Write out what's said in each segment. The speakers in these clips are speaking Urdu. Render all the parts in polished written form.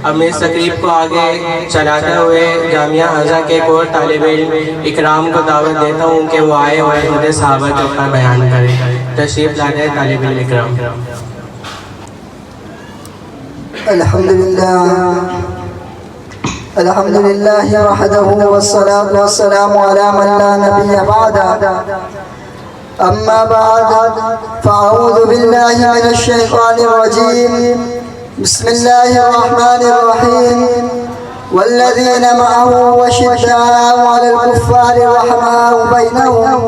اب میں اس تقریب کو آگے چلاتے ہوئے جامعہ ازہر کے ایک اور طالب علم اکرام کو دعوت دیتا ہوں کہ وہ آئے اور خود صحابہ کے اوپر بیان کریں۔ تشریف لاتے ہیں طالب علم اکرام۔ الحمدللہ وحدہ والصلاة والسلام علی من لا نبی بعدہ اما بعد فاعوذ باللہ من الشیطان الرجیم بسم اللہ الرحمن الرحیم والذین معه وشداء علی الكفار رحماء بینهم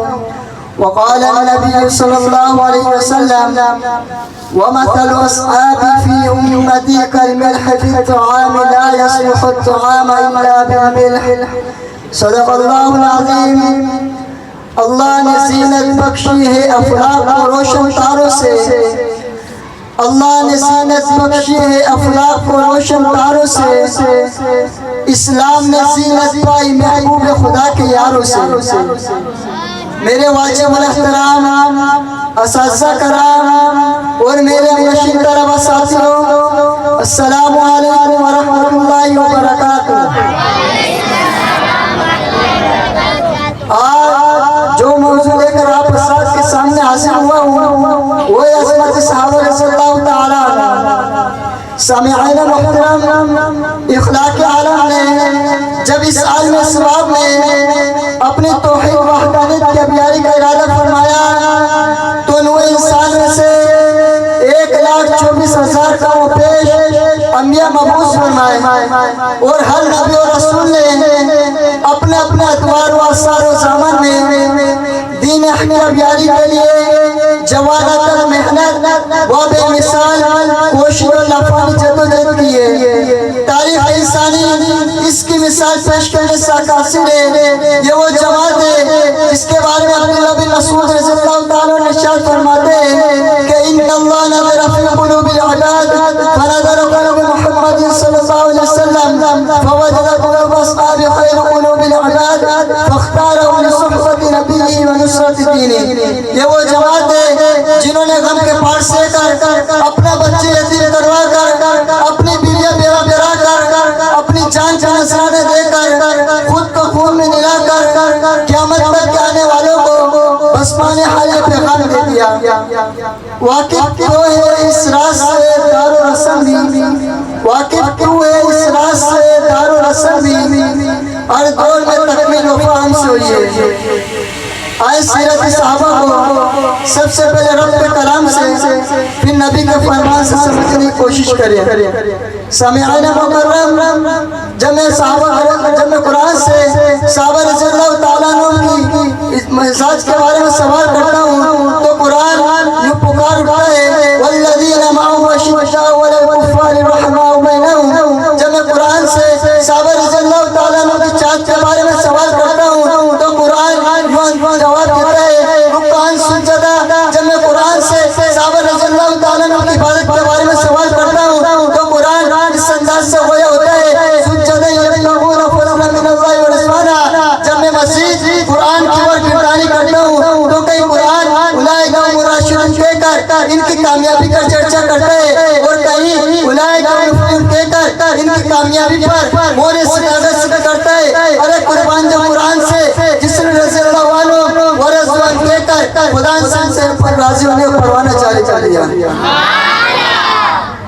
وقال النبي صلى الله عليه وسلم ومثل أصحابي في أمتي كالملح في الطعام لا يصلح الطعام إلا بالملح صدق الله العظيم۔ اللہ نے زینت بخشی ہے افلاک کو روشن تاروں سے، اللہ نے زینت بخشی ہے افلاک کو روشن تاروں سے، اسلام نے زینت پائی محبوب خدا کے یاروں سے۔ میرے واجب الاحترام اساتذہ کرام اور میرے مشین طلبہ ساتھیوں، السلام علیکم ورحمۃ اللہ وبرکاتہ۔ آج جو موضوع لے کر آپ اساتذہ کے سامنے حاضر ہوا ہوں وہ عظمت صحابہ رضی اللہ تعالیٰ عنہ۔ سامعین محترم، اخلاق عالم نے جب اس عالم ثواب میں اپنی توحید وحدانیت کی ابیاری کا ارادہ فرمایا تو نوع انسان میں سے 1,24,000 کا وہ پیش انبیاء مبعوث فرمائے اور ہر نبی و رسول نے اپنے اپنے ادوار و آثار و زمان میں دین حق کی ابیاری کے لیے جوانہ محنت و بے مثال کوشش و لفانی جدوجہد کی ہے۔ تاریخ انسانی اس کی مثال پیش کرنے سے قاصر ہے۔ یہ وہ جماعت ہے جس کے بارے میں عبداللہ بن مسعود رضی اللہ تعالیٰ عنہ ارشاد فرماتے ہیں کہ ان اللہ نظر فی قلوب العباد فنظر قلوب محمد صلی اللہ علیہ وسلم فوجد قلوب اصحاب خیر قلوب العباد فاختارهم لصحبت نبیہ و نصرت دینہ۔ یہ وہ جماعت ہے جنہوں نے غم کے پہاڑ سے کر اپنے بچے یتیم کروا کر اپنی بیویاں بیوہ برا کر اپنی جان کا نذرانے دے کر خود کو خون میں ملا کر قیامت تک کے آنے والوں کو بسمانے حال پیغام دے دیا۔ واقف کیوں ہے اس راز سے دار و رسم بھی، واقف کیوں ہے اس راز سے دار و رسم بھی، ہر دور میں تکمیل و فہم سے ہوئی ہے۔ آئے سیرت صحابہ کو سب سے پہلے رب کے کلام سے پھر نبی کے فرمان سے سمجھنے کی کوشش کریں۔ سامعین مکرم، جب میں قرآن سے صحابہ رضی اللہ تعالیٰ عنہ کی مزاج کے بارے میں سوال کرتا ہوں تو قرآن یہ پکار اٹھتا ہے والذین معه اشداء علی الکفار رحماء بینہم۔ جب میں قرآن سے صحابہ رضی اللہ تعالیٰ عنہ کی چاہت کے بارے میں سوال کرتا ہوں تو قرآن جواب دیتا ہے رکعان سجدہ۔ جب میں قرآن سے صحابہ رضی اللہ تعالیٰ عنہ کی عبادت کے بارے میں سوال کرتا ہوں تو قرآن اس انداز سے ہویا ہوتا ہے سجدہ یبتغون فضلا من اللہ ورضوانا۔ جب میں مزید قرآن کی اور گردانی کرتا ہوں تو کئی قرآن اولئک هم الراشدون کہہ کر ان کی کامیابی کا چرچا کرتا ہے اور کہیں اولئک هم المفلحون کہہ کر ان کی کامیابی پر مورے ستارہ ذکر کرتا ہے۔ ارے قربان جو قرآن سے جس نے رضی اللہ عنہ ورضوان کہہ کر خدا انسان سے پر راضی ہونے کو پروانہ جاری کر دیا۔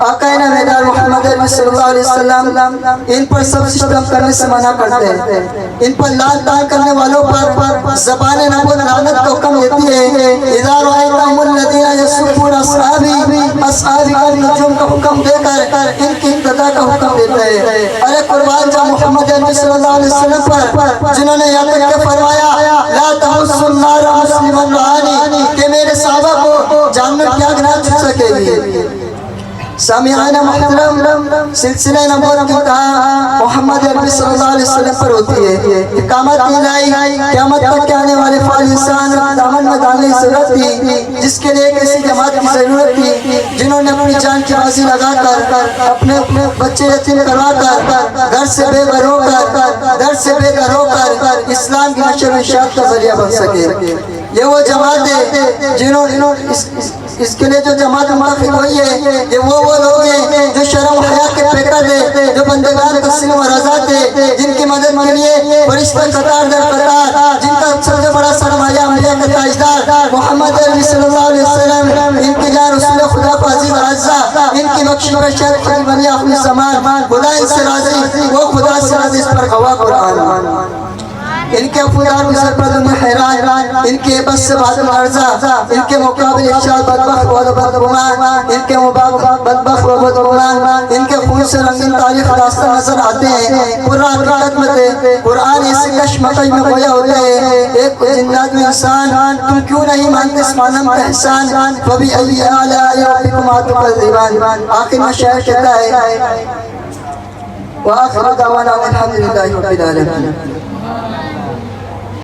آقا نامدار محمد عربی صلی اللہ علیہ وسلم ان پر سب ستم کرنے سے منع کرتے ہیں، ان پر لعن طعن کرنے والوں پر زبان نبوت لعنت کا حکم دیتی ہے۔ اذا رأیتهم الذین یسبون اصحابی، اصحابی کا نجوم کا حکم دے کر ان کی ابتدا کا حکم دیتا ہے۔ ارے قربان جا محمد عربی صلی اللہ علیہ وسلم پر جنہوں نے یہاں تک کہ فرمایا لا تمس النار مسلما رآنی کہ میرے صحابہ کو جہنم کی آگ نہ چھو سکے گی۔ سامعین محترم، سلسلہ نبوت کی انتہا محمد عربی صلی اللہ علیہ وسلم پر ہوتی ہے۔ اقامت الہی قیامت تک کے آنے والے فعال انسان دامن میں ڈالنے کی ضرورت تھی، جس کے لیے کسی جماعت کی ضرورت تھی جنہوں نے اپنی جان کی بازی لگا کر اپنے بچے یتیم کروا کر گھر سے بے گھر ہو کر در سے بے گھر ہو کر اسلام کی نشر و اشاعت کا ذریعہ بن سکے۔ یہ وہ جماعت ہے جنہوں اس کے لیے جو جماعت منعقد ہوئی ہے یہ وہ لوگ ہیں جو شرم و حیا کے پیکر ہے، جو بندگان تسلیم و رضا تھے، جن کی مدد کے لیے فرشتہ قطار در قطار، جن کا سب سے بڑا سرمایہ انبیاء کے تاجدار محمد عربی صلی اللہ علیہ وسلم، ان کی جان رسول خدا کو عزیز عزا، ان کی بخشی بشر خلی بنی اپنی زمان، خدا ان سے راضی، وہ خدا سے راضی، اس پر گواہ قرآن۔ ان کے افراد بسر پر دنیا حیران، ان کے بس سے بات مرزا، ان کے مقابل افشاد بدبخت و بدگمان، ان کے مباغ بدبخت و بدگمان، ان کے خون سے رنگین تاریخ راستہ نظر آتے ہیں۔ قرآن حقیقت میں تھے، قرآن اس کش مقی میں گویا ہوتے ہیں، ایک جنات میں انسان، تم کیوں نہیں مانتے اس مانم کا احسان، فبی ای آلاء ربکما تکذبان۔ آخر میں شاعر کہتا ہے وآخر دعوانا الحمدللہ رب العالمین۔